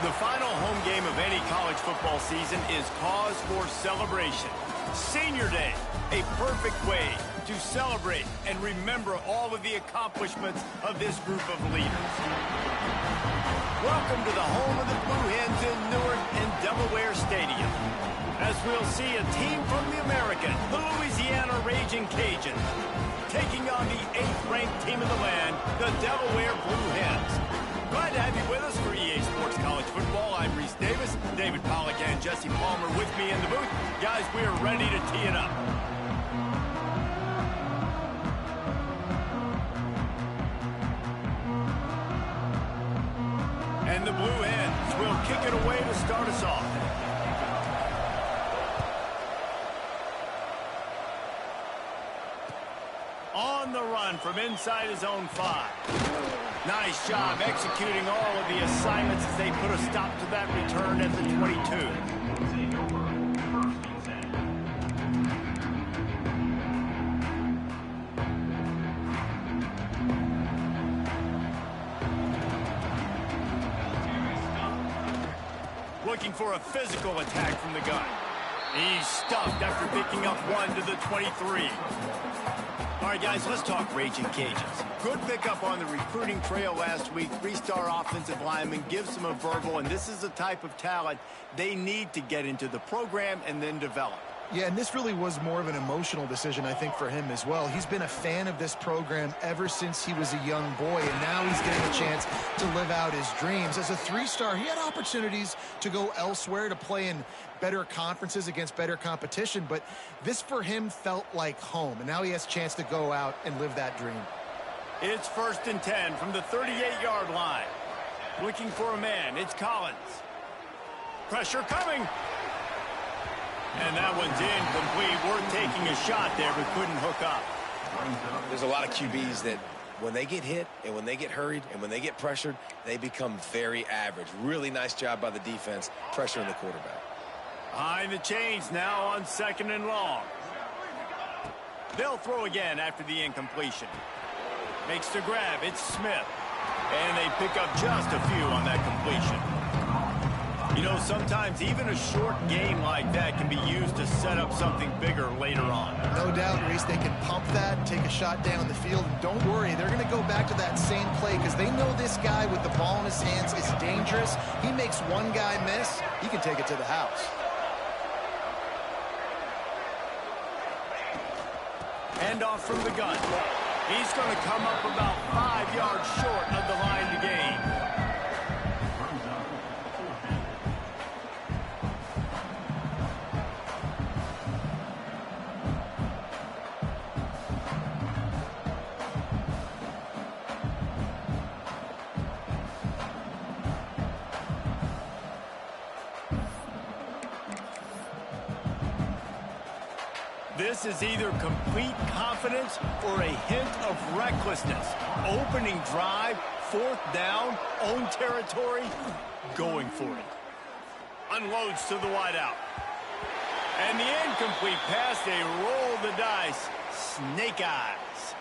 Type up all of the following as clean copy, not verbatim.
The final home game of any college football season is cause for celebration. Senior Day, a perfect way to celebrate and remember all of the accomplishments of this group of leaders. Welcome to the home of the Blue Hens in Newark and Delaware Stadium, as we'll see a team from the American, the Louisiana Raging Cajuns, taking on the 8th-ranked team of the land, the Delaware Blue Hens. Glad to have you with us for EA Sports College Football. I'm Reese Davis, David Pollack and Jesse Palmer with me in the booth. Guys, we are ready to tee it up. And the Blue Hens will kick it away to start us off. On the run from inside his own 5. Nice job executing all of the assignments as they put a stop to that return at the 22. Looking for a physical attack from the gun. He's stuffed after picking up 1 to the 23. All right, guys, let's talk Raging Cajuns. Good pickup on the recruiting trail last week. 3-star offensive lineman gives them a verbal, and this is the type of talent they need to get into the program and then develop. Yeah, and this really was more of an emotional decision, I think, for him as well. He's been a fan of this program ever since he was a young boy, and now he's getting a chance to live out his dreams. As a 3-star, he had opportunities to go elsewhere, to play in better conferences against better competition, but this for him felt like home, and now he has a chance to go out and live that dream. It's 1st and 10 from the 38-yard line. Looking for a man, it's Collins. Pressure coming. And that one's incomplete. Worth taking a shot there, but couldn't hook up. There's a lot of QBs that when they get hit and when they get hurried and when they get pressured, they become very average. Really nice job by the defense pressuring the quarterback. Behind the chains now on 2nd and long. They'll throw again after the incompletion. Makes the grab. It's Smith. And they pick up just a few on that completion. You know, sometimes even a short game like that can be used to set up something bigger later on. No doubt, Reese, they can pump that, take a shot down the field, and don't worry, they're going to go back to that same play because they know this guy with the ball in his hands is dangerous. He makes one guy miss, he can take it to the house. Hand off from the gun. He's going to come up about 5 yards short of the line to gain. This is either complete confidence or a hint of recklessness. Opening drive, 4th down, own territory, going for it. Unloads to the wideout. And the incomplete pass, they roll the dice. Snake eyes.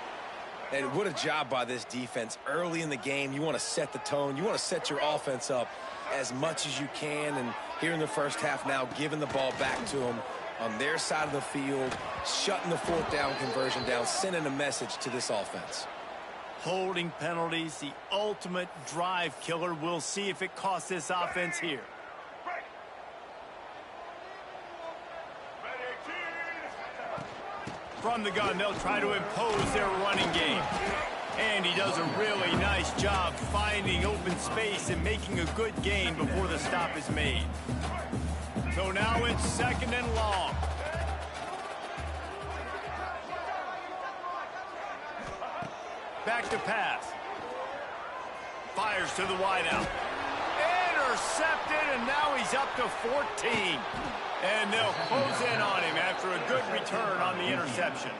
And what a job by this defense. Early in the game, you want to set the tone. You want to set your offense up as much as you can. And here in the first half now, giving the ball back to them on their side of the field, shutting the 4th down conversion down, sending a message to this offense. Holding penalties, the ultimate drive killer. We'll see if it costs this offense here. From the gun, they'll try to impose their running game. And he does a really nice job finding open space and making a good gain before the stop is made. So now it's 2nd and long. Back to pass. Fires to the wideout. Intercepted, and now he's up to 14. And they'll close in on him after a good return on the interception.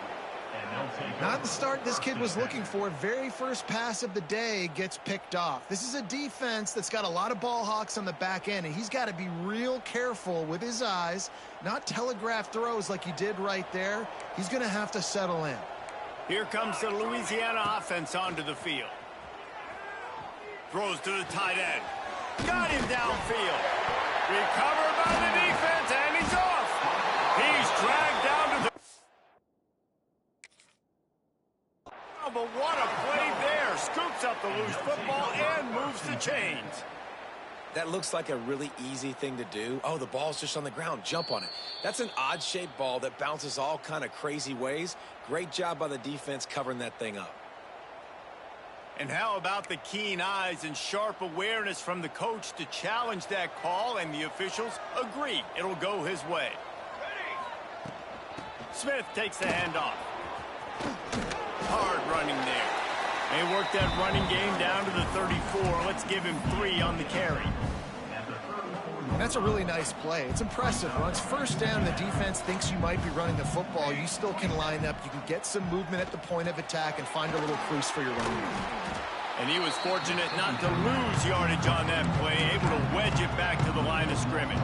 Not the start this kid was looking for. Very first pass of the day gets picked off. This is a defense that's got a lot of ball hawks on the back end, and he's got to be real careful with his eyes, not telegraph throws like he did right there. He's going to have to settle in. Here comes the Louisiana offense onto the field. Throws to the tight end. Got him downfield. Recovered by the defense, and he's off. He's dragged down to the... Oh, but what a play there. Scoops up the loose football and moves the chains. That looks like a really easy thing to do. Oh, the ball's just on the ground. Jump on it. That's an odd-shaped ball that bounces all kind of crazy ways. Great job by the defense covering that thing up. And how about the keen eyes and sharp awareness from the coach to challenge that call, and the officials agree it'll go his way. Smith takes the handoff. Hard running there. They work that running game down to the 34. Let's give him 3 on the carry. That's a really nice play. It's impressive. Once first down, the defense thinks you might be running the football. You still can line up. You can get some movement at the point of attack and find a little crease for your running game. And he was fortunate not to lose yardage on that play, able to wedge it back to the line of scrimmage.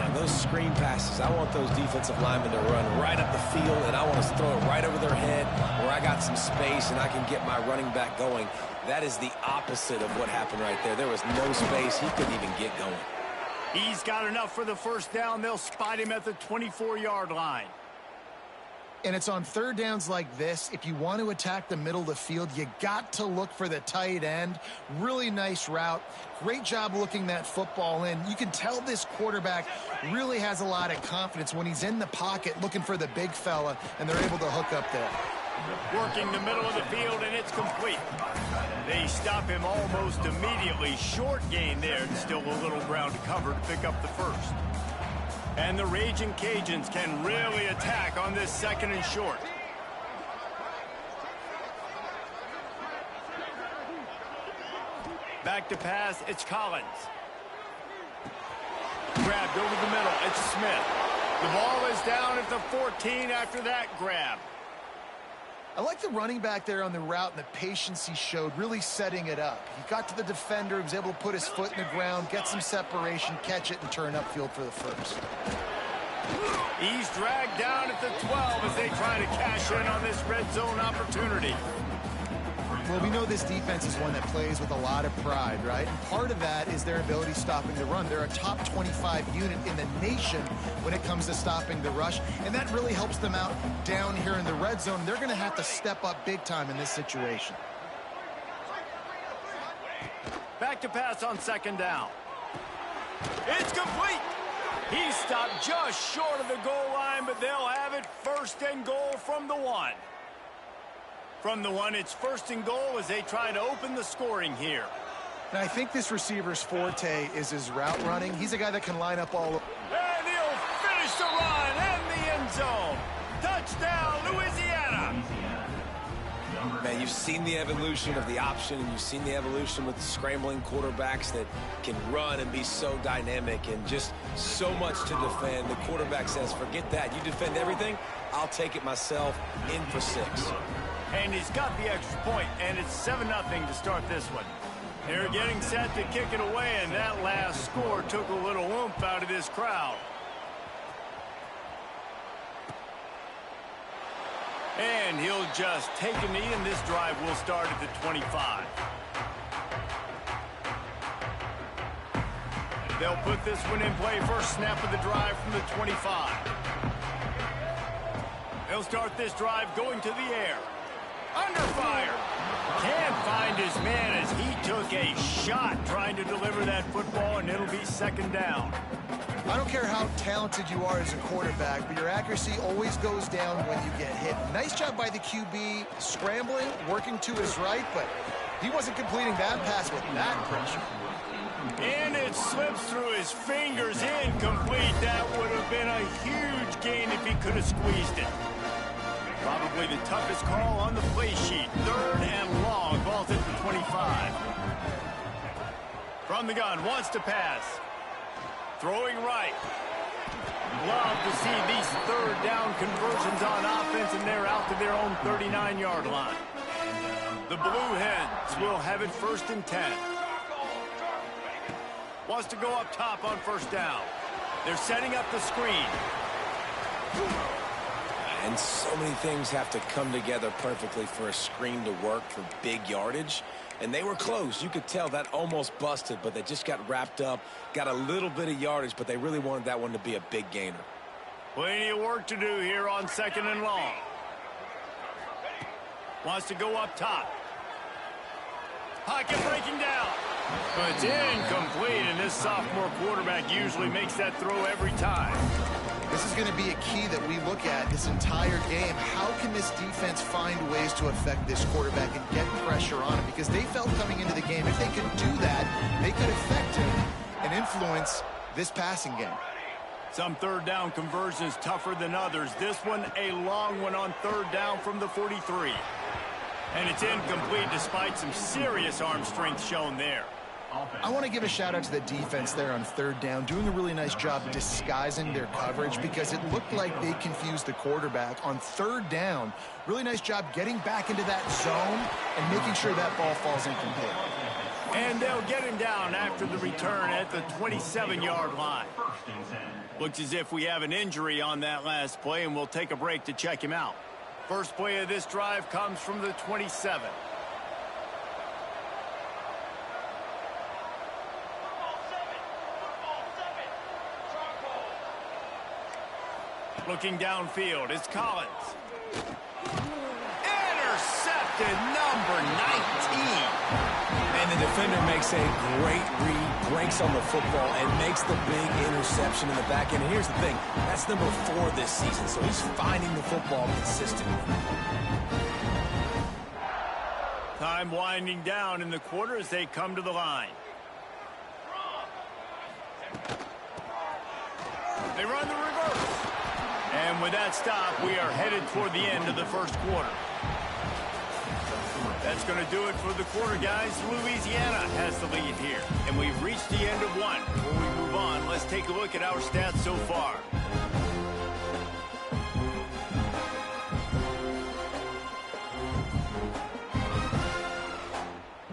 And those screen passes, I want those defensive linemen to run right up the field, and I want to throw it right over their head where I got some space and I can get my running back going. That is the opposite of what happened right there. There was no space. He couldn't even get going. He's got enough for the first down. They'll spot him at the 24-yard line. And it's on third downs like this. If you want to attack the middle of the field, you got to look for the tight end. Really nice route. Great job looking that football in. You can tell this quarterback really has a lot of confidence when he's in the pocket looking for the big fella, and they're able to hook up there. Working the middle of the field, and it's complete. They stop him almost immediately. Short gain there, and still a little ground to cover to pick up the first. And the Raging Cajuns can really attack on this 2nd and short. Back to pass, it's Collins. Grabbed over the middle, it's Smith. The ball is down at the 14 after that grab. I like the running back there on the route and the patience he showed, really setting it up. He got to the defender, he was able to put his foot in the ground, get some separation, catch it, and turn upfield for the first. He's dragged down at the 12 as they try to cash in on this red zone opportunity. Well, we know this defense is one that plays with a lot of pride, right? And part of that is their ability stopping the run. They're a top 25 unit in the nation when it comes to stopping the rush, and that really helps them out down here in the red zone. They're going to have to step up big time in this situation. Back to pass on 2nd down. It's complete. He stopped just short of the goal line, but they'll have it 1st and goal from the 1. From the 1, it's 1st and goal as they try to open the scoring here. And I think this receiver's forte is his route running. He's a guy that can line up all over. And he'll finish the run and the end zone. Touchdown, Louisiana. Man, you've seen the evolution of the option, and you've seen the evolution with the scrambling quarterbacks that can run and be so dynamic and just so much to defend. The quarterback says, forget that. You defend everything, I'll take it myself. In for 6. And he's got the extra point, and it's 7-0 to start this one. They're getting set to kick it away, and that last score took a little oomph out of this crowd. And he'll just take a knee, and this drive will start at the 25. They'll put this one in play. First snap of the drive from the 25. They'll start this drive going to the air. Under fire. Can't find his man as he took a shot trying to deliver that football, and it'll be 2nd down. I don't care how talented you are as a quarterback, but your accuracy always goes down when you get hit. Nice job by the QB scrambling, working to his right, but he wasn't completing that pass with that pressure. And it slips through his fingers, incomplete. That would have been a huge gain if he could have squeezed it. Probably the toughest call on the play sheet. 3rd and long. Ball's at the 25. From the gun, wants to pass. Throwing right. Love to see these 3rd down conversions on offense, and they're out to their own 39-yard line. The Blue Hens will have it 1st and 10. Wants to go up top on 1st down. They're setting up the screen. and so many things have to come together perfectly for a screen to work for big yardage. And they were close. You could tell that almost busted, but they just got wrapped up, got a little bit of yardage, but they really wanted that one to be a big gainer. Plenty of work to do here on 2nd and long. Wants to go up top. Pocket breaking down. But it's incomplete, and this sophomore quarterback usually makes that throw every time. This is going to be a key that we look at this entire game. How can this defense find ways to affect this quarterback and get pressure on him? Because they felt coming into the game, if they could do that, they could affect him and influence this passing game. Some third down conversions tougher than others. This one, a long one on 3rd down from the 43. And it's incomplete despite some serious arm strength shown there. I want to give a shout out to the defense there on 3rd down, doing a really nice job disguising their coverage because it looked like they confused the quarterback on 3rd down. Really nice job getting back into that zone and making sure that ball falls incomplete. And they'll get him down after the return at the 27-yard line. Looks as if we have an injury on that last play, and we'll take a break to check him out. First play of this drive comes from the 27. Looking downfield, it's Collins. Intercepted, number 19. And the defender makes a great read, breaks on the football, and makes the big interception in the back end. And here's the thing, that's number 4 this season, so he's finding the football consistently. Time winding down in the quarter as they come to the line. They run the reverse. And with that stop, we are headed toward the end of the first quarter. That's going to do it for the quarter, guys. Louisiana has the lead here. And we've reached the end of one. Before we move on, let's take a look at our stats so far.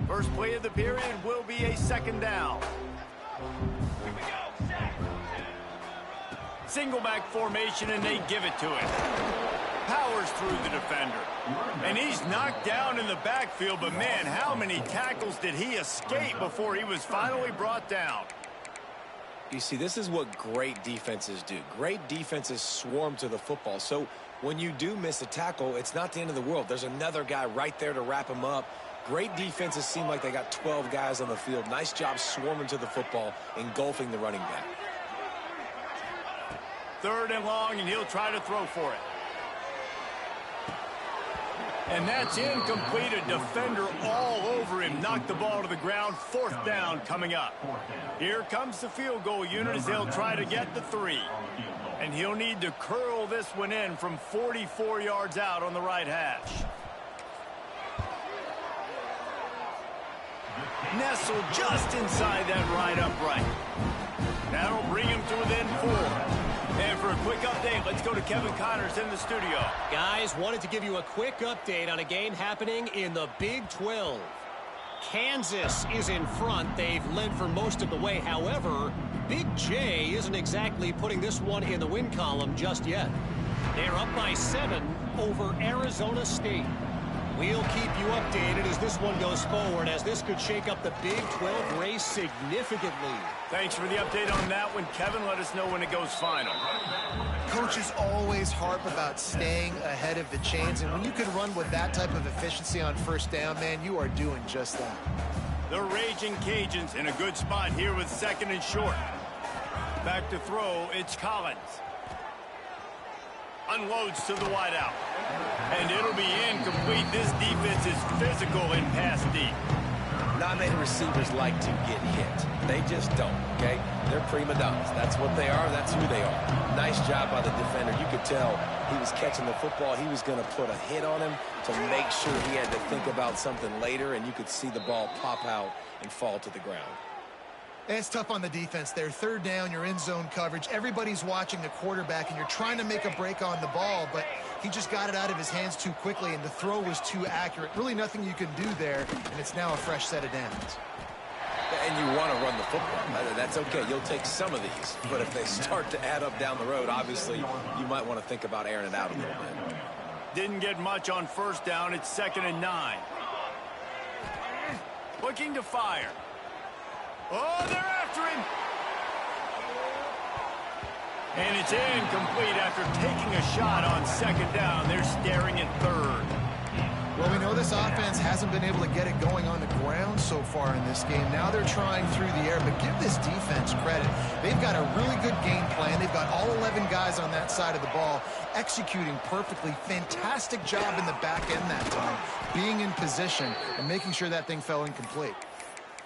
First play of the period will be a 2nd down. Single back formation, and they give it to him. Powers through the defender. And he's knocked down in the backfield, but man, how many tackles did he escape before he was finally brought down? You see, this is what great defenses do. Great defenses swarm to the football. So when you do miss a tackle, it's not the end of the world. There's another guy right there to wrap him up. Great defenses seem like they got 12 guys on the field. Nice job swarming to the football, engulfing the running back. 3rd and long, and he'll try to throw for it. And that's incomplete. A defender all over him. Knocked the ball to the ground. 4th down coming up. Here comes the field goal unit as they'll try to get the 3. And he'll need to curl this one in from 44 yards out on the right hash. Nestled just inside that right upright. That'll bring him to within 4. And for a quick update, let's go to Kevin Connors in the studio. Guys, wanted to give you a quick update on a game happening in the Big 12. Kansas is in front. They've led for most of the way. However, Big J isn't exactly putting this one in the win column just yet. They're up by 7 over Arizona State. We'll keep you updated as this one goes forward, as this could shake up the Big 12 race significantly. Thanks for the update on that one, Kevin. Let us know when it goes final. Coaches always harp about staying ahead of the chains, and when you can run with that type of efficiency on 1st down, man, you are doing just that. The Raging Cajuns in a good spot here with 2nd and short. Back to throw, it's Collins. Unloads to the wideout. And it'll be incomplete. This defense is physical and pass deep. Not many receivers like to get hit. They just don't, okay? They're prima donnas. That's what they are. That's who they are. Nice job by the defender. You could tell he was catching the football. He was going to put a hit on him to make sure he had to think about something later, and you could see the ball pop out and fall to the ground. And it's tough on the defense there. 3rd down, you're in zone coverage. Everybody's watching the quarterback, and you're trying to make a break on the ball, but he just got it out of his hands too quickly, and the throw was too accurate. Really nothing you can do there, and it's now a fresh set of downs. And you want to run the football. That's okay. You'll take some of these. But if they start to add up down the road, obviously, you might want to think about airing it out a little bit. Didn't get much on first down. It's 2nd and 9. Looking to fire. Oh, they're after him. And it's incomplete after taking a shot on 2nd down. They're staring at 3rd. Well, we know this offense hasn't been able to get it going on the ground so far in this game. Now they're trying through the air, but give this defense credit. They've got a really good game plan. They've got all 11 guys on that side of the ball executing perfectly. Fantastic job in the back end that time, being in position and making sure that thing fell incomplete.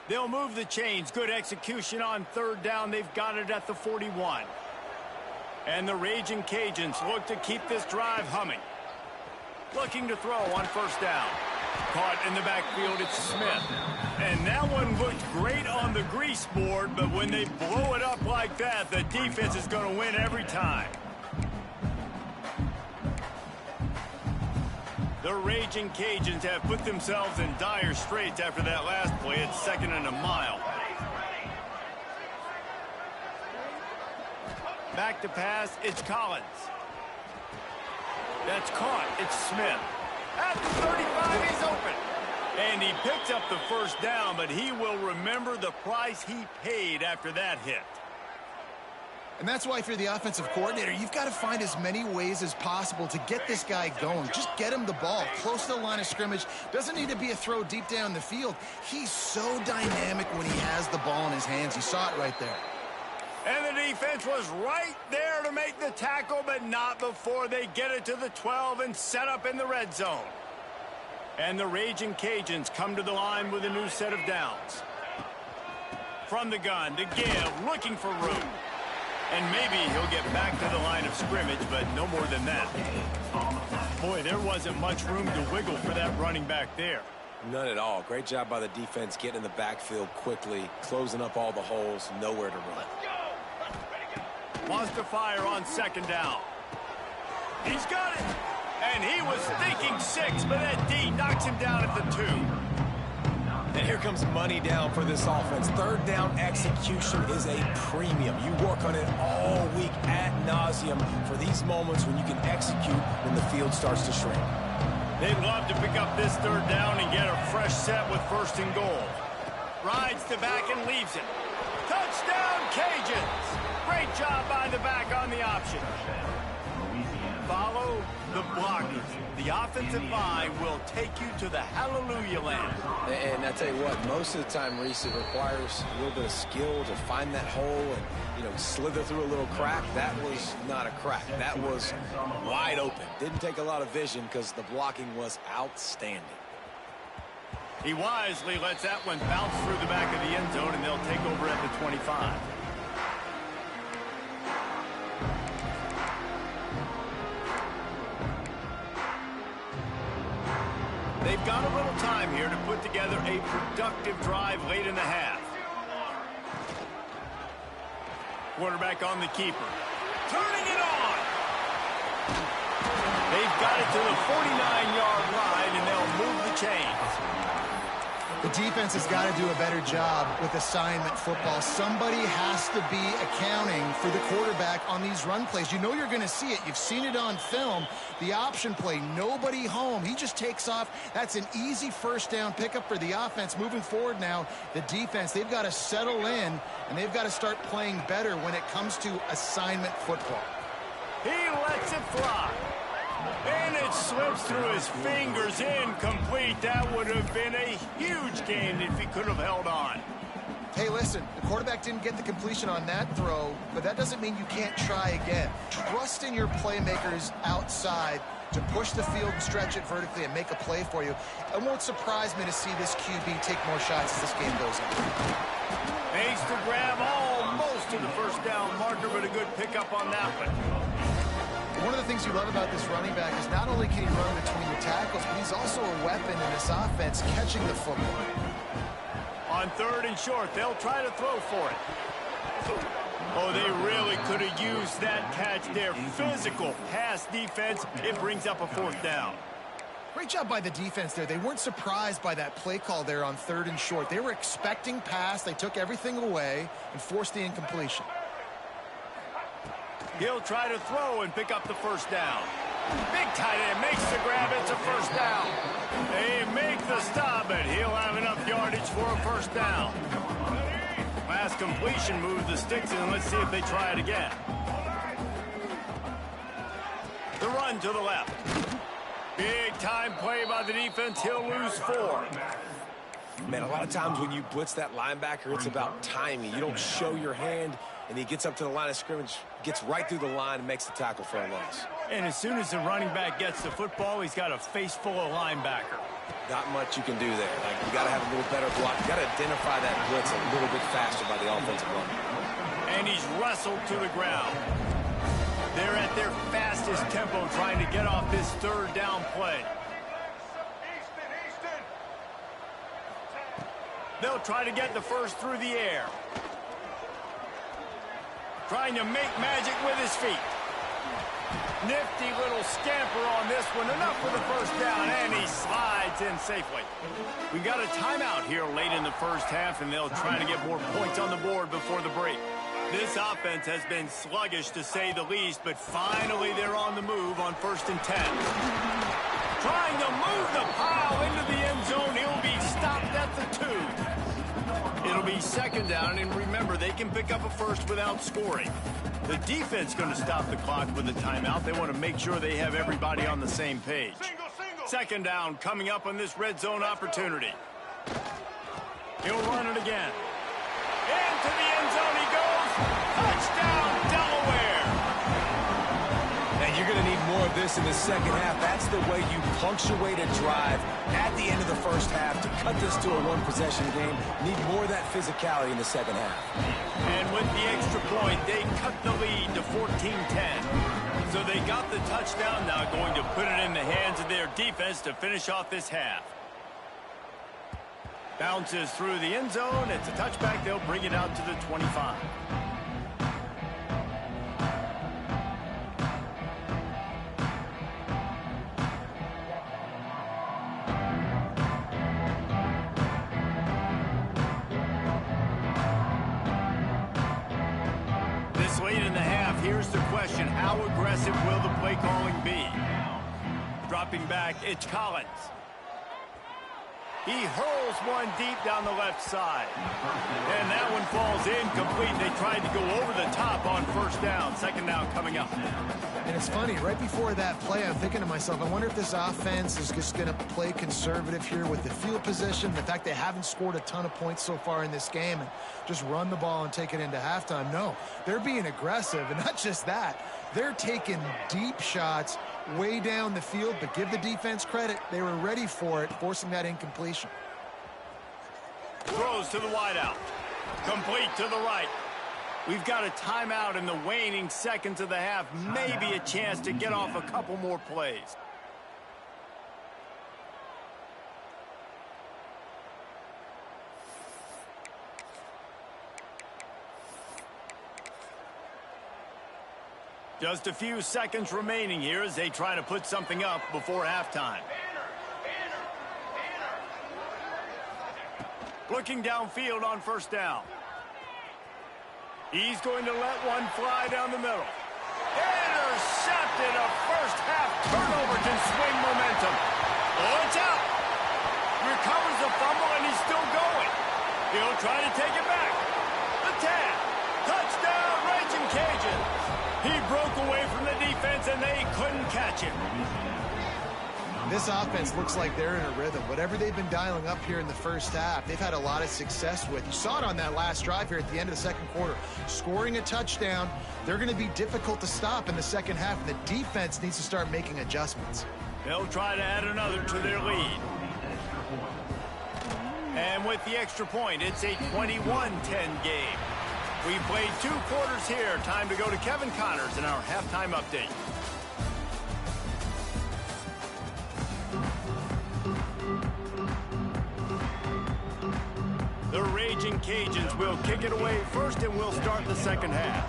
They'll move the chains. Good execution on 3rd down. They've got it at the 41. And the Raging Cajuns look to keep this drive humming. Looking to throw on 1st down. Caught in the backfield, it's Smith. And that one looked great on the grease board, but when they blow it up like that, the defense is going to win every time. The Raging Cajuns have put themselves in dire straits after that last play. It's 2nd and a mile. Back to pass, it's Collins. That's caught. It's Smith. At the 35, he's open. And he picks up the 1st down, but he will remember the price he paid after that hit. And that's why if you're the offensive coordinator, you've got to find as many ways as possible to get this guy going. Just get him the ball close to the line of scrimmage. Doesn't need to be a throw deep down the field. He's so dynamic when he has the ball in his hands. You saw it right there. And the defense was right there to make the tackle, but not before they get it to the 12 and set up in the red zone. And the Raging Cajuns come to the line with a new set of downs. From the gun to give, looking for room. And maybe he'll get back to the line of scrimmage, but no more than that. Boy, there wasn't much room to wiggle for that running back there. None at all. Great job by the defense getting in the backfield quickly, closing up all the holes, nowhere to run. Wants to fire on 2nd down. He's got it. And he was thinking 6, but that D knocks him down at the 2. And here comes money down for this offense. 3rd down execution is a premium. You work on it all week ad nauseum for these moments when you can execute when the field starts to shrink. They'd love to pick up this 3rd down and get a fresh set with 1st and goal. Rides the back and leaves it. Touchdown, Cajuns! Great job by the back on the option. Follow the blockers. The offensive line will take you to the hallelujah land. And I tell you what, most of the time, Reese, it requires a little bit of skill to find that hole and, slither through a little crack. That was not a crack. That was wide open. Didn't take a lot of vision because the blocking was outstanding. He wisely lets that one bounce through the back of the end zone, and they'll take over at the 25. They've got a little time here to put together a productive drive late in the half. Quarterback on the keeper. Turning it on! They've got it to the 49-yard line, and they'll move the chains. The defense has got to do a better job with assignment football. Somebody has to be accounting for the quarterback on these run plays. You know you're going to see it. You've seen it on film. The option play, nobody home. He just takes off. That's an easy 1st down pickup for the offense. Moving forward now, the defense, they've got to settle in, and they've got to start playing better when it comes to assignment football. He lets it fly. And it slips through his fingers, incomplete. That would have been a huge gain if he could have held on. Hey, listen, the quarterback didn't get the completion on that throw, but that doesn't mean you can't try again. Trust in your playmakers outside to push the field and stretch it vertically and make a play for you. It won't surprise me to see this QB take more shots as this game goes on. Makes the grab almost to the 1st down marker, but a good pickup on that one. One of the things you love about this running back is not only can he run between the tackles, but he's also a weapon in this offense catching the football. On 3rd and short, they'll try to throw for it. Oh, they really could have used that catch there. Physical pass defense. It brings up a 4th down. Great job by the defense there. They weren't surprised by that play call there on 3rd and short. They were expecting pass. They took everything away and forced the incompletion. He'll try to throw and pick up the first down. Big tight end makes the grab. It's a first down. They make the stop, but he'll have enough yardage for a first down. Last completion moved the sticks in. Let's see if they try it again. The run to the left. Big time play by the defense. He'll lose 4. Man, a lot of times when you blitz that linebacker, it's about timing. You don't show your hand, and he gets up to the line of scrimmage, gets right through the line, and makes the tackle for a loss. And as soon as the running back gets the football, he's got a face full of linebacker. Not much you can do there. Like, you got to have a little better block. You got to identify that blitz a little bit faster by the offensive line. And he's wrestled to the ground. They're at their fastest tempo trying to get off this 3rd down play. They'll try to get the first through the air. Trying to make magic with his feet. Nifty little scamper on this one. Enough for the first down, and he slides in safely. We got a timeout here late in the first half, and they'll try to get more points on the board before the break. This offense has been sluggish, to say the least, but finally they're on the move on 1st and 10. Trying to move the pile into the end zone. He'll be stopped at the 2. It'll be 2nd down, and remember, they can pick up a first without scoring. The defense going to stop the clock with a timeout. They want to make sure they have everybody on the same page. 2nd down coming up on this red zone opportunity. He'll run it again. Into the end zone he goes. Touchdown, Delaware. And you're going to need more of this in the second half. That's the way you punctuate a drive at the end of the first half to cut this to a 1-possession game. Need more of that physicality in the second half. And with the extra point, they cut the lead to 14-10. So they got the touchdown, now going to put it in the hands of their defense to finish off this half. Bounces through the end zone. It's a touchback. They'll bring it out to the 25. This late in the half, here's the question. How aggressive will the play calling be? Dropping back, it's Collins. He hurls one deep down the left side. And that one falls incomplete. They tried to go over the top on 1st down. 2nd down coming up. And it's funny, right before that play, I'm thinking to myself, I wonder if this offense is just going to play conservative here with the field position, the fact they haven't scored a ton of points so far in this game, and just run the ball and take it into halftime. No, they're being aggressive, and not just that. They're taking deep shots way down the field, but give the defense credit. They were ready for it, forcing that incompletion. Throws to the wideout. Complete to the right. We've got a timeout in the waning seconds of the half. Maybe a chance to get off a couple more plays. Just a few seconds remaining here as they try to put something up before halftime. Looking downfield on 1st down. He's going to let one fly down the middle. Intercepted. A first half turnover can swing momentum. Oh, it's out. Recovers the fumble and he's still going. He'll try to take it back. The 10. Touchdown, Raging Cajuns. He broke away from the defense and they couldn't catch him. This offense looks like they're in a rhythm. Whatever they've been dialing up here in the first half, they've had a lot of success with. You saw it on that last drive here at the end of the 2nd quarter. Scoring a touchdown, they're going to be difficult to stop in the second half, and the defense needs to start making adjustments. They'll try to add another to their lead. And with the extra point, it's a 21-10 game. We played 2 quarters here. Time to go to Kevin Connors in our halftime update. The Raging Cajuns will kick it away first, and we'll start the second half.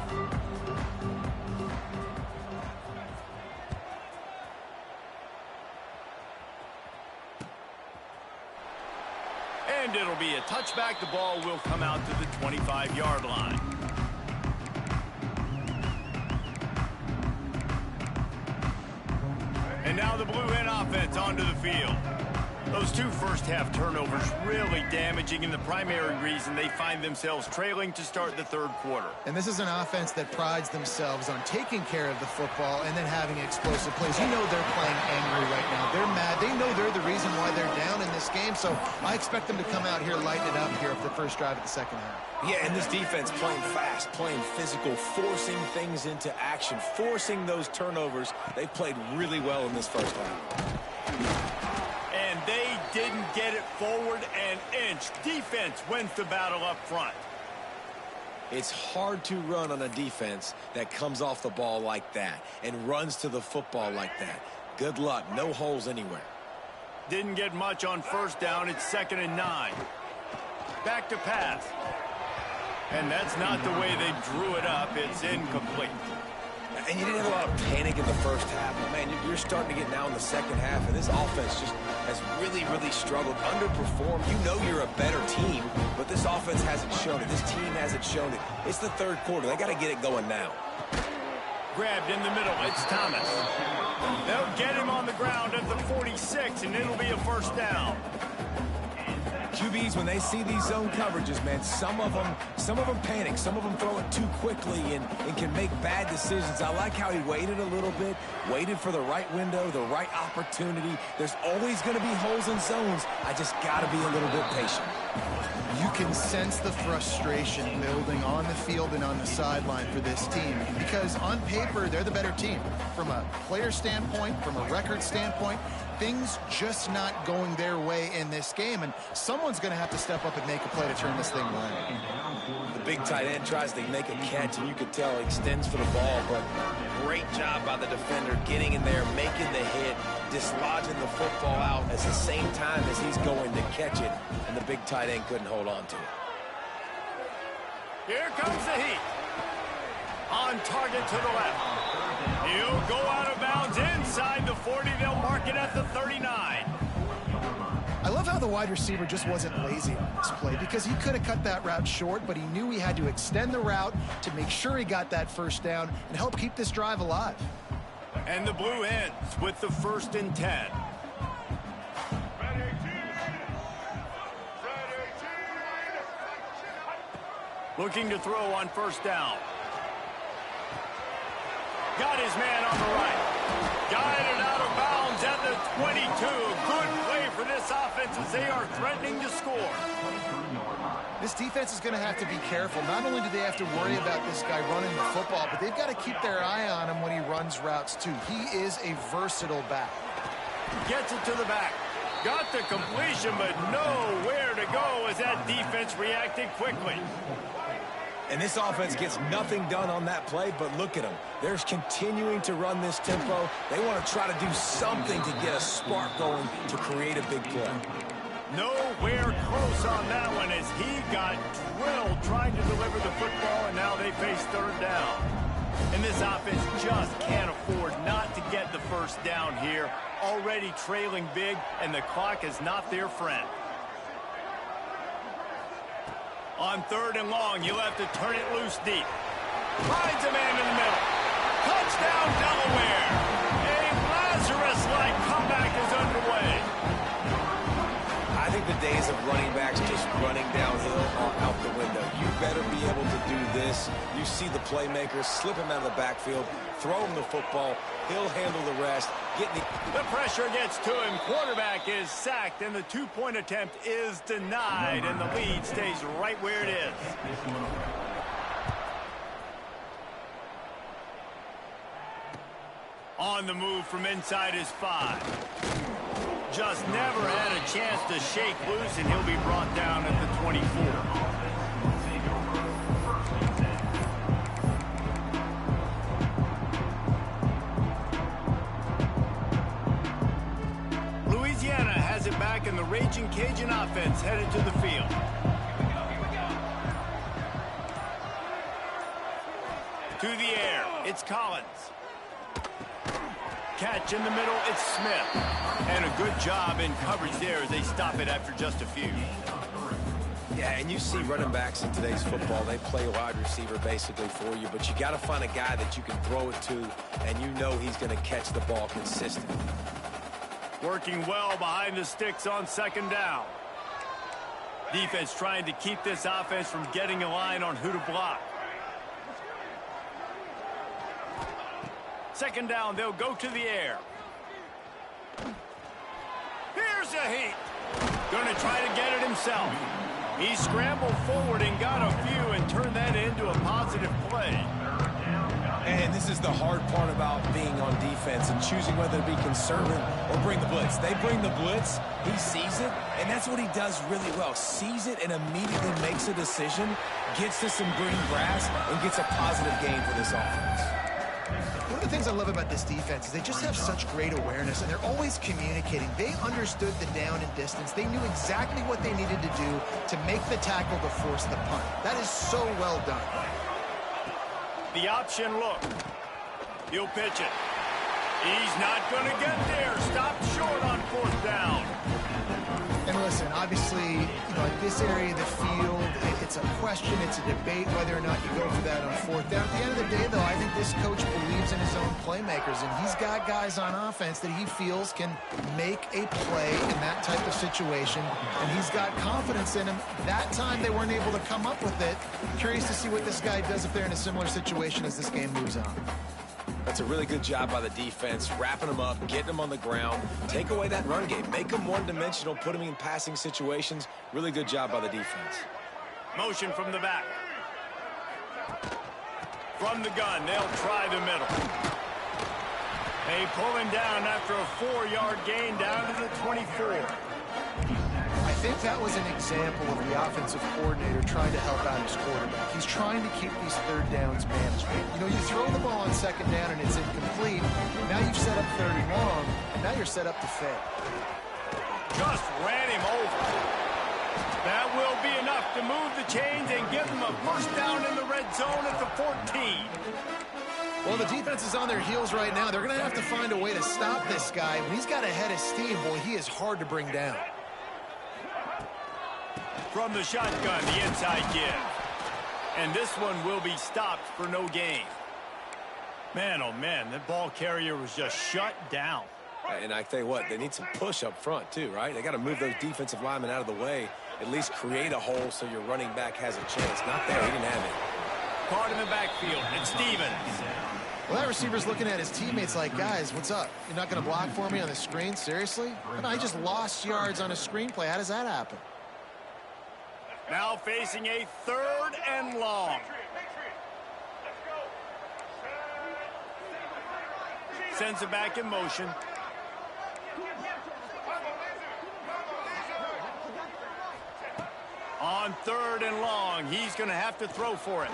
And it'll be a touchback. The ball will come out to the 25-yard line. And now the Blue Hen offense onto the field. Those two first-half turnovers really damaging, and the primary reason they find themselves trailing to start the third quarter. And this is an offense that prides themselves on taking care of the football and then having explosive plays. You know they're playing angry right now. They're mad. They know they're the reason why they're down in this game, so I expect them to come out here, lighten it up here for the first drive of the second half. Yeah, and this defense playing fast, playing physical, forcing things into action, forcing those turnovers. They played really well in this first half. And they didn't get it forward an inch. Defense wins the battle up front. It's hard to run on a defense that comes off the ball like that and runs to the football like that. Good luck. No holes anywhere. Didn't get much on first down. It's 2nd and 9. Back to pass. And that's not the way they drew it up. It's incomplete. And you didn't have a lot of panic in the first half. But man, you're starting to get now in the second half, and this offense just has really, really struggled, underperformed. You know you're a better team, but this offense hasn't shown it. This team hasn't shown it. It's the third quarter. They got to get it going now. Grabbed in the middle. It's Thomas. They'll get him on the ground at the 46, and it'll be a first down. QBs, when they see these zone coverages, man, some of them panic. Some of them throw it too quickly and can make bad decisions. I like how he waited a little bit, waited for the right window, the right opportunity. There's always going to be holes in zones. I just got to be a little bit patient. You can sense the frustration building on the field and on the sideline for this team because on paper, they're the better team. From a player standpoint, from a record standpoint, things just not going their way in this game, and someone's going to have to step up and make a play to turn this thing around. The big tight end tries to make a catch, and you can tell he extends for the ball, but great job by the defender getting in there, making the hit, dislodging the football out at the same time as he's going to catch it, and the big tight end couldn't hold on to it. Here comes the heat. On target to the left. He'll go out of bounds inside the 40. They'll mark it at the 39. I love how the wide receiver just wasn't lazy on this play because he could have cut that route short, but he knew he had to extend the route to make sure he got that first down and help keep this drive alive. And the Blue Hens with the 1st and 10. Looking to throw on first down. Got his man on the right. Guided out of bounds at the 22. Good play for this offense as they are threatening to score. This defense is going to have to be careful. Not only do they have to worry about this guy running the football, but they've got to keep their eye on him when he runs routes too. He is a versatile back. Gets it to the back. Got the completion, but nowhere to go as that defense reacted quickly. And this offense gets nothing done on that play, but look at them. They're continuing to run this tempo. They want to try to do something to get a spark going to create a big play. Nowhere close on that one as he got drilled trying to deliver the football, and now they face third down. And this offense just can't afford not to get the first down here. Already trailing big, and the clock is not their friend. On 3rd and long, you'll have to turn it loose deep. Finds a man in the middle. Touchdown, Delaware. A Lazarus-like comeback is underway. I think the days of running backs just running downhill are out the window. You better be able to do this. You see the playmakers, slip him out of the backfield, throw him the football. He'll handle the rest. The pressure gets to him. Quarterback is sacked, and the 2-point attempt is denied, and the lead stays right where it is. On the move from inside his 5. Just never had a chance to shake loose, and he'll be brought down at the 24. Back in the Raging Cajun offense headed to the field. To the air. It's Collins. catch in the middle. It's Smith. And a good job in coverage there as they stop it after just a few. Yeah, and you see running backs in today's football, they play wide receiver basically for you, but you got to find a guy that you can throw it to, and you know he's going to catch the ball consistently. Working well behind the sticks on second down. Defense trying to keep this offense from getting a line on who to block. Second down, they'll go to the air. Here's a heat. Going to try to get it himself. He scrambled forward and got a few and turned that into a positive play. And this is the hard part about being on defense and choosing whether to be conservative or bring the blitz. They bring the blitz, he sees it, and that's what he does really well. Sees it and immediately makes a decision, gets to some green grass, and gets a positive gain for this offense. One of the things I love about this defense is they just have such great awareness, and they're always communicating. They understood the down and distance. They knew exactly what they needed to do to make the tackle to force the punt. That is so well done. The option look. He'll pitch it. He's not going to get there. Stopped short on fourth down. And listen, obviously, at this area of the field, it's a question, it's a debate whether or not you go for that on fourth down. At the end of the day, though, I think this coach believes in his own playmakers, and he's got guys on offense that he feels can make a play in that type of situation, and he's got confidence in him. That time, they weren't able to come up with it. Curious to see what this guy does if they're in a similar situation as this game moves on. That's a really good job by the defense, wrapping them up, getting them on the ground, take away that run game, make them one-dimensional, put them in passing situations. Really good job by the defense. Motion from the back. From the gun, they'll try the middle. They pull him down after a 4-yard gain down to the 24. I think that was an example of the offensive coordinator trying to help out his quarterback. He's trying to keep these third downs managed. You throw the ball on second down and it's incomplete. Now you've set up third and long, and now you're set up to fail. Just ran him over. That will be enough to move the chains and give them a first down in the red zone at the 14. Well, the defense is on their heels right now. They're going to have to find a way to stop this guy. When he's got a head of steam, boy, he is hard to bring down. From the shotgun, the inside give. And this one will be stopped for no gain. Man, oh man, that ball carrier was just shut down. And I tell you what, they need some push up front too, right? They got to move those defensive linemen out of the way, at least create a hole so your running back has a chance. Not there, he didn't have it. Caught in the backfield, it's Stevens. Well, that receiver's looking at his teammates like, guys, what's up? You're not going to block for me on the screen? Seriously? I just lost yards on a screenplay. How does that happen? Now facing a third and long. Sends it back in motion. On third and long, he's going to have to throw for it.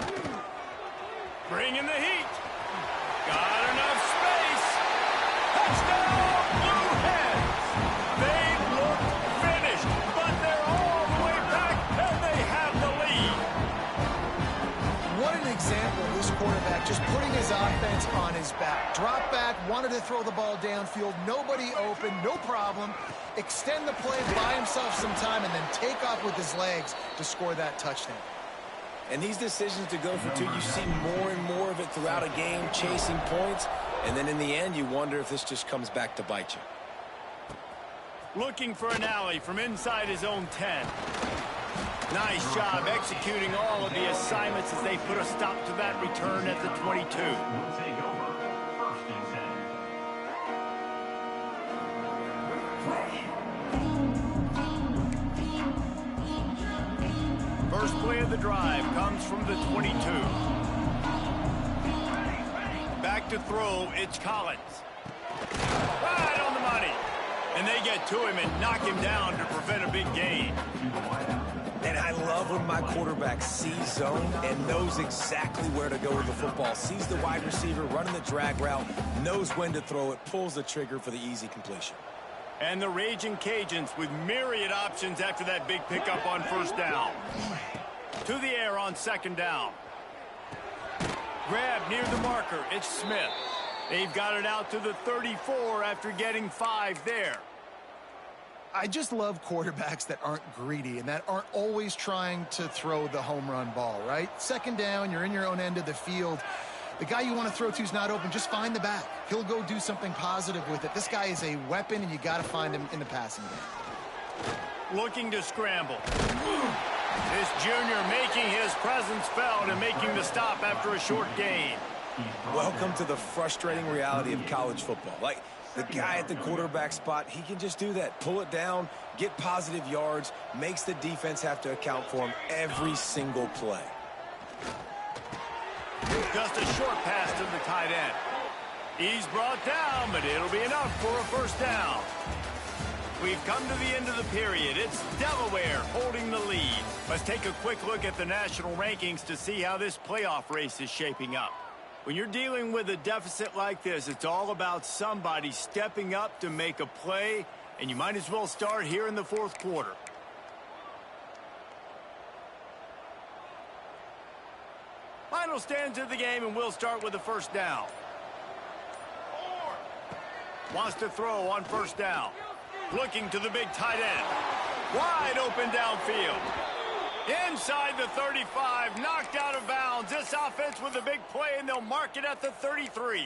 Bring in the heat. Got enough space. Touchdown, Blue Hens. They look finished, but they're all the way back, and they have the lead. What an example of this quarterback just putting his offense on his back. Drop back, wanted to throw the ball downfield, nobody open, no problem. Extend the play, buy himself some time, and then take off with his legs to score that touchdown. And these decisions to go for two, you see more and more of it throughout a game, chasing points. And then in the end, you wonder if this just comes back to bite you. Looking for an alley from inside his own 10. Nice job executing all of the assignments as they put a stop to that return at the 22. First play of the drive comes from the 22. Back to throw, it's Collins. Right on the money. And they get to him and knock him down to prevent a big gain. And I love when my quarterback sees zone and knows exactly where to go with the football. Sees the wide receiver running the drag route, knows when to throw it, pulls the trigger for the easy completion. And the Raging Cajuns with myriad options after that big pickup on first down. To the air on second down. Grab near the marker. It's Smith. They've got it out to the 34 after getting 5 there. I just love quarterbacks that aren't greedy and that aren't always trying to throw the home run ball, right? Second down, you're in your own end of the field. The guy you want to throw to is not open. Just find the back. He'll go do something positive with it. This guy is a weapon, and you got to find him in the passing game. Looking to scramble. This junior making his presence felt and making the stop after a short gain. Welcome to the frustrating reality of college football. Like, the guy at the quarterback spot, he can just do that. Pull it down, get positive yards, makes the defense have to account for him every single play. Just a short pass to the tight end. He's brought down, but it'll be enough for a first down. We've come to the end of the period. It's Delaware holding the lead. Let's take a quick look at the national rankings to see how this playoff race is shaping up. When you're dealing with a deficit like this, it's all about somebody stepping up to make a play, and you might as well start here in the fourth quarter. Final stands of the game, and we'll start with the first down. Wants to throw on first down. Looking to the big tight end. Wide open downfield. Inside the 35, knocked out of bounds. This offense with a big play, and they'll mark it at the 33.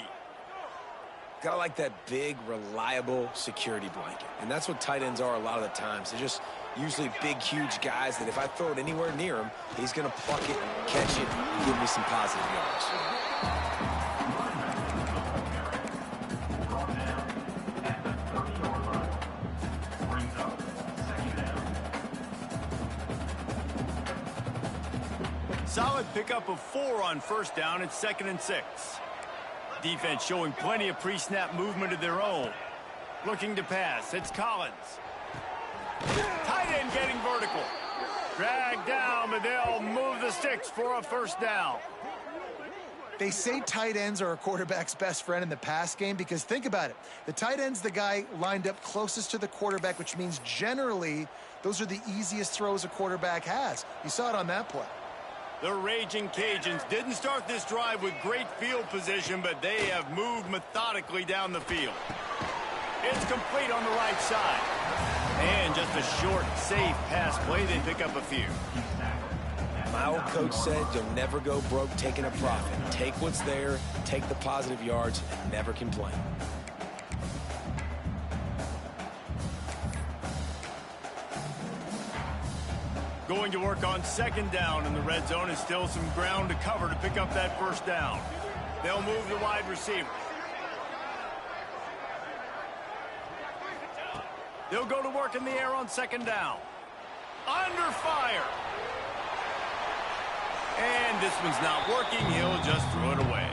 Gotta like that big, reliable security blanket. And that's what tight ends are a lot of the times. They're just usually big, huge guys that if I throw it anywhere near him, he's going to pluck it, catch it, and give me some positive yards. Solid pickup of 4 on first down. It's 2nd and 6. Defense showing plenty of pre-snap movement of their own. Looking to pass. It's Collins. Tight end getting vertical. Dragged down, but they'll move the sticks for a first down. They say tight ends are a quarterback's best friend in the pass game because think about it. The tight end's the guy lined up closest to the quarterback, which means generally those are the easiest throws a quarterback has. You saw it on that play. The Raging Cajuns didn't start this drive with great field position, but they have moved methodically down the field. It's complete on the right side. And just a short, safe pass play. They pick up a few. My old coach said you'll never go broke taking a profit. Take what's there, take the positive yards, and never complain. Going to work on second down in the red zone, and still some ground to cover to pick up that first down. They'll move the wide receiver. They'll go to work in the air on second down. Under fire. And this one's not working. He'll just throw it away.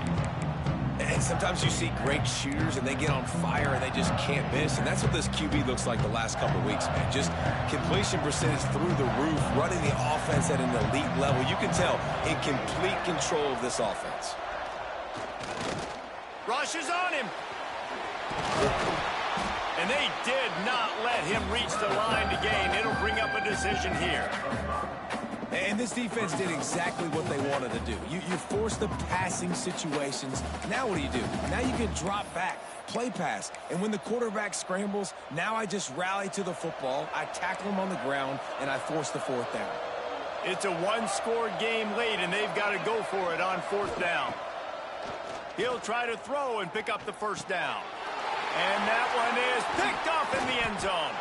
And sometimes you see great shooters and they get on fire and they just can't miss. And that's what this QB looks like the last couple of weeks, man. Just completion percentage through the roof, running the offense at an elite level. You can tell in complete control of this offense. Rush is on him. And they did not let him reach the line to gain. It'll bring up a decision here. And this defense did exactly what they wanted to do. You force the passing situations. Now what do? Now you can drop back, play pass. And when the quarterback scrambles, now I just rally to the football. I tackle him on the ground, and I force the fourth down. It's a one-score game late, and they've got to go for it on fourth down. He'll try to throw and pick up the first down. And that one is picked off in the end zone.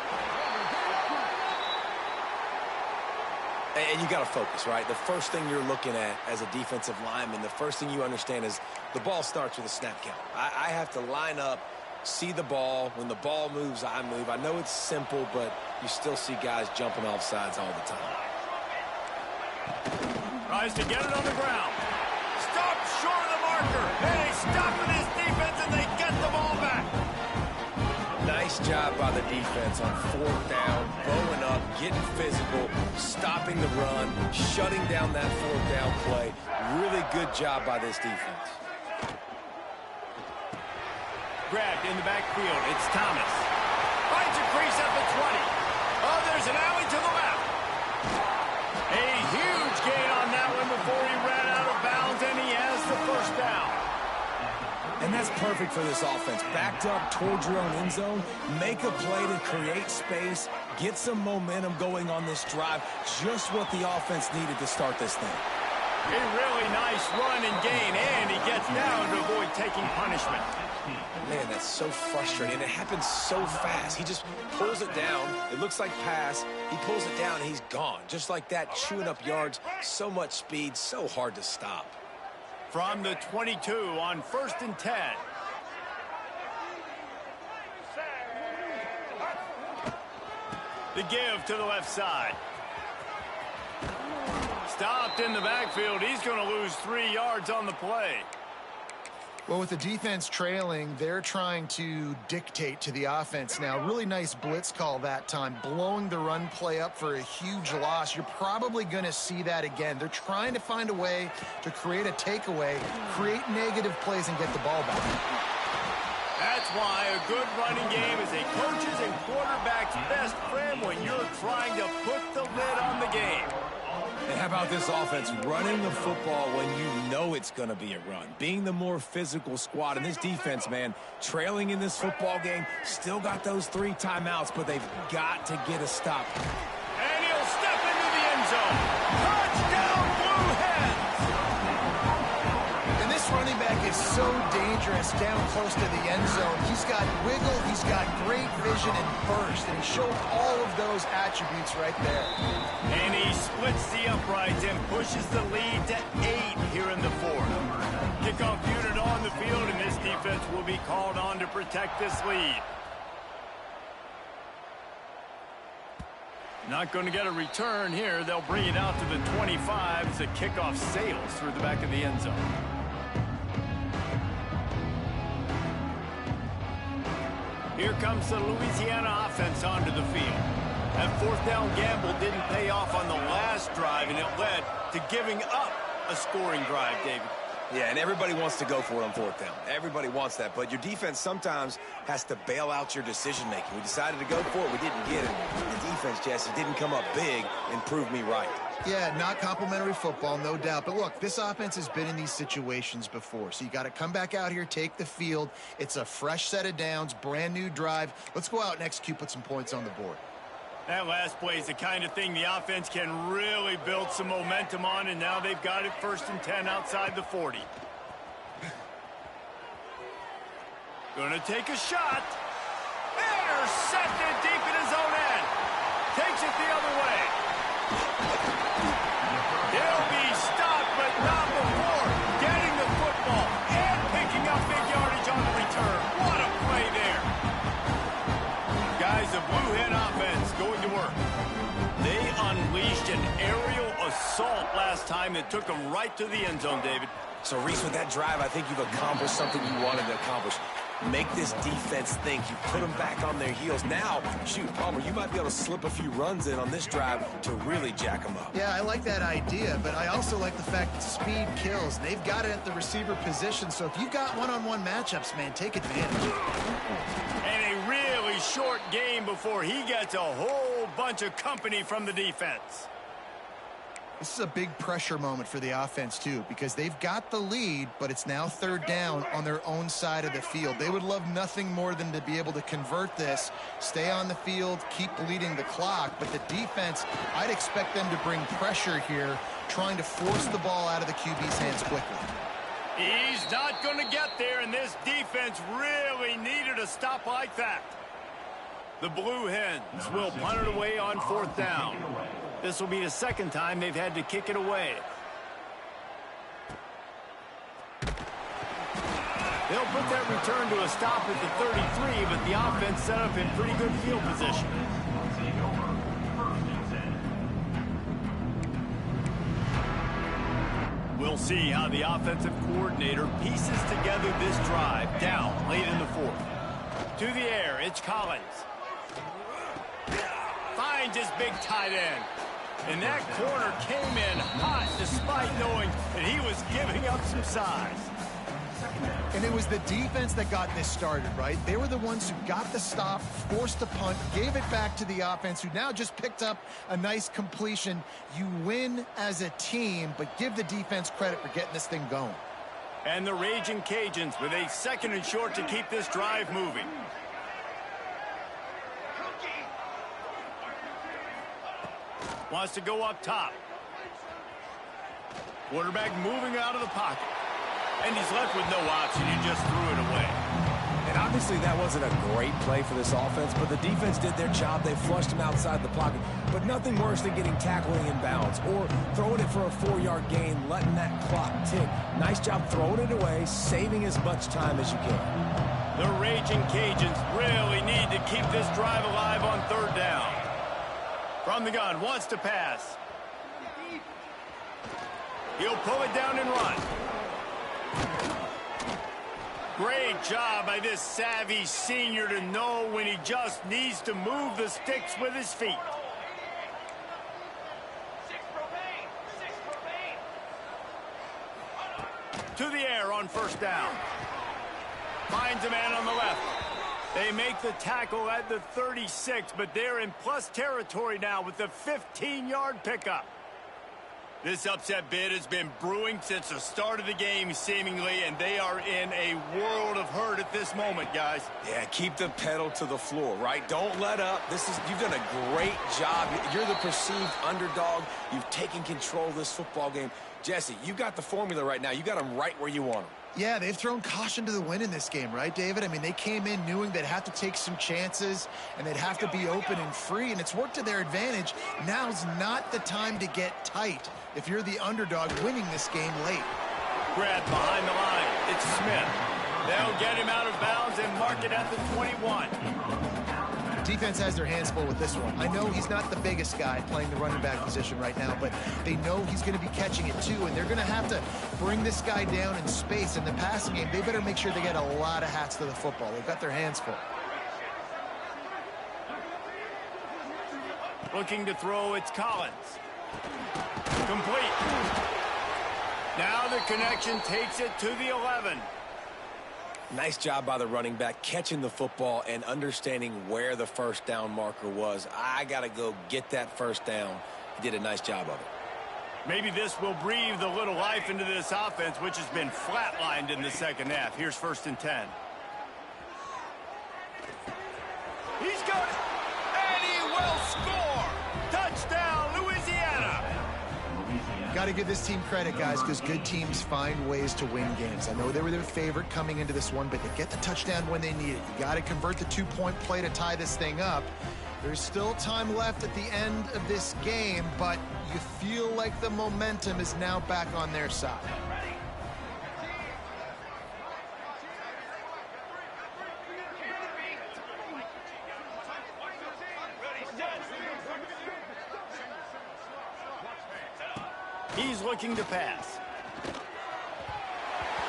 And you got to focus, right? The first thing you're looking at as a defensive lineman, the first thing you understand is the ball starts with a snap count. I have to line up, see the ball. When the ball moves, I move. I know it's simple, but you still see guys jumping off sides all the time. Tries to get it on the ground. Stopped short of the marker. And they stop with his defense, and they get the ball back. Nice job by the defense on fourth down, bowing up, getting physical, stopping the run, shutting down that fourth down play. Really good job by this defense. Grabbed in the backfield. It's Thomas. Finds a crease at the 20. Oh, there's an alley to the left. A huge gain on that one before he ran out of bounds, and he has the first down. And that's perfect for this offense. Backed up towards your own end zone, make a play to create space, get some momentum going on this drive. Just what the offense needed to start this thing. A really nice run and gain, and he gets down to avoid taking punishment. Man, that's so frustrating. It happens so fast. He just pulls it down. It looks like pass. He pulls it down, and he's gone. Just like that, chewing up yards. So much speed, so hard to stop. From the 22 on 1st and 10. The give to the left side. Stopped in the backfield. He's going to lose 3 yards on the play. Well, with the defense trailing, they're trying to dictate to the offense now. Really nice blitz call that time, blowing the run play up for a huge loss. You're probably going to see that again. They're trying to find a way to create a takeaway, create negative plays, and get the ball back. That's why a good running game is a coach's and quarterback's best friend when you're trying to put the lid on the game. And how about this offense running the football when you know it's going to be a run? Being the more physical squad. And this defense, man, trailing in this football game, still got those 3 timeouts, but they've got to get a stop. And he'll step into the end zone. Touchdown, Blue Hens! And this running back is so dangerous down close to the end zone. He's got wiggle, he's got great vision and burst, and he showed all of those attributes right there. And he splits the uprights and pushes the lead to 8 here in the 4th. Kickoff unit on the field, and this defense will be called on to protect this lead. Not going to get a return here. They'll bring it out to the 25 as the kickoff sails through the back of the end zone. Here comes the Louisiana offense onto the field. That 4th down gamble didn't pay off on the last drive, and it led to giving up a scoring drive, David. Yeah, and everybody wants to go for it on 4th down. Everybody wants that, but your defense sometimes has to bail out your decision-making. We decided to go for it. We didn't get it. The defense, Jesse, didn't come up big and prove me right. Yeah, not complimentary football, no doubt. But look, this offense has been in these situations before. So you got to come back out here, take the field. It's a fresh set of downs, brand new drive. Let's go out and execute, put some points on the board. That last play is the kind of thing the offense can really build some momentum on, and now they've got it 1st and 10 outside the 40. Gonna take a shot. Intercepted deep in his own end. Takes it the other way. He'll be stopped, but not before getting the football and picking up big yardage on the return. What a play there. Guys, the Blue Hen offense going to work. They unleashed an aerial assault last time that took them right to the end zone, David. So, Reese, with that drive, I think you've accomplished something you wanted to accomplish. Make this defense think. You put them back on their heels. Now, shoot, Palmer, you might be able to slip a few runs in on this drive to really jack them up. Yeah, I like that idea, but I also like the fact that speed kills. They've got it at the receiver position, so if you've got one-on-one matchups, man, take advantage. And a really short game before he gets a whole bunch of company from the defense. This is a big pressure moment for the offense, too, because they've got the lead, but it's now 3rd down on their own side of the field. They would love nothing more than to be able to convert this, stay on the field, keep bleeding the clock. But the defense, I'd expect them to bring pressure here, trying to force the ball out of the QB's hands quickly. He's not going to get there, and this defense really needed a stop like that. The Blue Hens will punt it away on 4th down. This will be the 2nd time they've had to kick it away. They'll put that return to a stop at the 33, but the offense set up in pretty good field position. We'll see how the offensive coordinator pieces together this drive down late in the 4th. To the air, it's Collins. Finds his big tight end. And that corner came in hot despite knowing that he was giving up some size. And it was the defense that got this started, right? They were the ones who got the stop, forced the punt, gave it back to the offense, who now just picked up a nice completion. You win as a team, but give the defense credit for getting this thing going. And the Raging Cajuns with a 2nd and short to keep this drive moving. Wants to go up top. Quarterback moving out of the pocket. And he's left with no option. He just threw it away. And obviously that wasn't a great play for this offense, but the defense did their job. They flushed him outside the pocket. But nothing worse than getting tackling in bounds or throwing it for a 4-yard gain, letting that clock tick. Nice job throwing it away, saving as much time as you can. The Raging Cajuns really need to keep this drive alive on 3rd down. From the gun, wants to pass. He'll pull it down and run. Great job by this savvy senior to know when he just needs to move the sticks with his feet. To the air on 1st down. Finds a man on the left. They make the tackle at the 36, but they're in plus territory now with the 15-yard pickup. This upset bid has been brewing since the start of the game, seemingly, and they are in a world of hurt at this moment, guys. Yeah, keep the pedal to the floor, right? Don't let up. You've done a great job. You're the perceived underdog. You've taken control of this football game. Jesse, you got the formula right now. You got them right where you want them. Yeah, they've thrown caution to the wind in this game, right, David? I mean, they came in knowing they'd have to take some chances and they'd have to be open and free, and it's worked to their advantage. Now's not the time to get tight if you're the underdog winning this game late. Grab behind the line. It's Smith. They'll get him out of bounds and mark it at the 21. Defense has their hands full with this one. I know he's not the biggest guy playing the running back position right now, but they know he's going to be catching it too, and they're going to have to bring this guy down in space. In the passing game, they better make sure they get a lot of hats to the football. They've got their hands full. Looking to throw, it's Collins. Complete. Now the connection takes it to the 11. Nice job by the running back catching the football and understanding where the 1st down marker was. I got to go get that 1st down. He did a nice job of it. Maybe this will breathe a little life into this offense, which has been flatlined in the 2nd half. Here's 1st and 10. He's got it, and he will score. Touchdown, Louisiana. Got to give this team credit, guys, because good teams find ways to win games. I know they were their favorite coming into this one, but to get the touchdown when they need it, you got to convert the 2-point play to tie this thing up. There's still time left at the end of this game, but you feel like the momentum is now back on their side. He's looking to pass.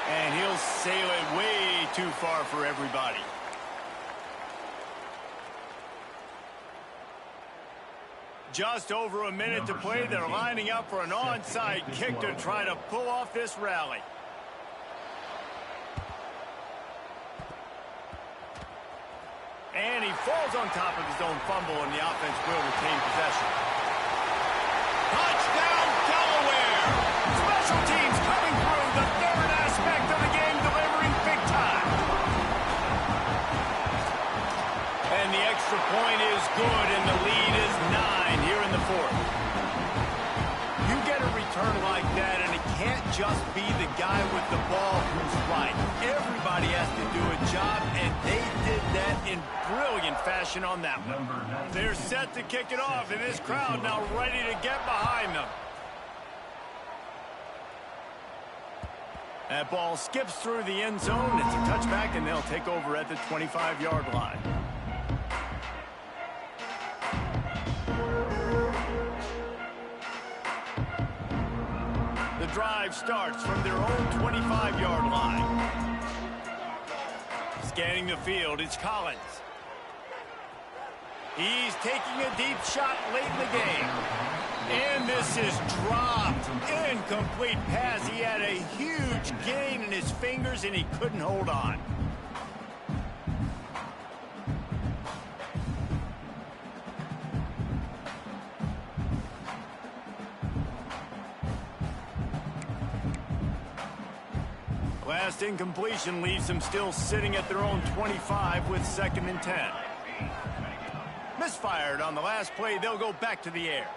And he'll sail it way too far for everybody. Just over a minute to play. They're lining up for an onside kick to try to pull off this rally. And he falls on top of his own fumble, and the offense will retain possession. Touchdown, Delaware! Special teams coming through, the 3rd aspect of the game, delivering big time. And the extra point is good, and the lead is 9 here in the 4th. You get a return like that, and it can't just be the guy with the ball who's right. Everybody has to do a job, and they did that in brilliant fashion on that one. They're set to kick it off, and this crowd now ready to get behind them. That ball skips through the end zone. It's a touchback, and they'll take over at the 25-yard line. The drive starts from their own 25-yard line. Scanning the field, it's Collins. He's taking a deep shot late in the game. And this is dropped. Incomplete pass. He had a huge gain in his fingers, and he couldn't hold on. Last incompletion leaves them still sitting at their own 25 with 2nd and 10. Misfired on the last play. They'll go back to the air.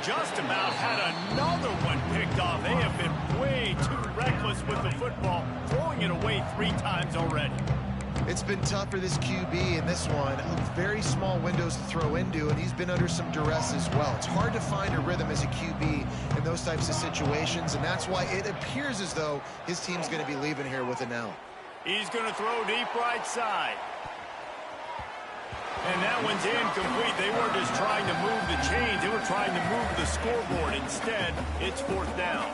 Just about had another one picked off. They have been way too reckless with the football, throwing it away 3 times already. It's been tough for this QB in this one. Very small windows to throw into, and he's been under some duress as well. It's hard to find a rhythm as a QB in those types of situations, and that's why it appears as though his team's going to be leaving here with an L. He's going to throw deep right side. And that one's incomplete. They weren't just trying to move the chains. They were trying to move the scoreboard. Instead, it's 4th down.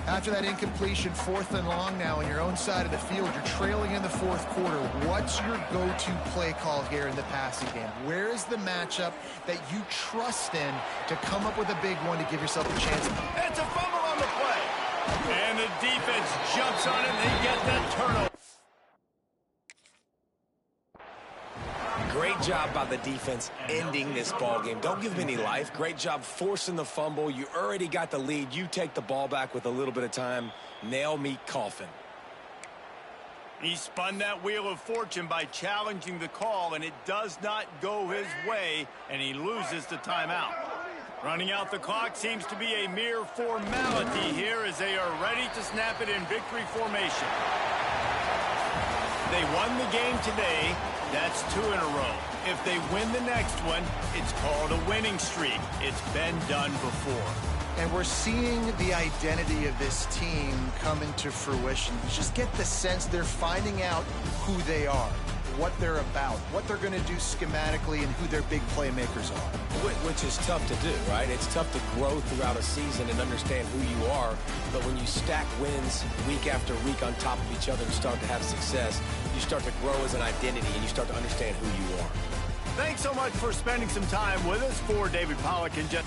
After that incompletion, 4th and long now on your own side of the field. You're trailing in the 4th quarter. What's your go-to play call here in the passing game? Where is the matchup that you trust in to come up with a big one to give yourself a chance? It's a fumble on the play. And the defense jumps on it, and they get that turnover. Great job by the defense ending this ball game. Don't give them any life. Great job forcing the fumble. You already got the lead. You take the ball back with a little bit of time. Nail meet coffin. He spun that wheel of fortune by challenging the call, and it does not go his way, and he loses the timeout. Running out the clock seems to be a mere formality here as they are ready to snap it in victory formation. They won the game today. That's 2 in a row. If they win the next one, it's called a winning streak. It's been done before. And we're seeing the identity of this team come into fruition. You just get the sense they're finding out who they are, what they're about, what they're going to do schematically, and who their big playmakers are. Which is tough to do, right? It's tough to grow throughout a season and understand who you are. But when you stack wins week after week on top of each other and start to have success, you start to grow as an identity and you start to understand who you are. Thanks so much for spending some time with us. For David Pollack and Jeff.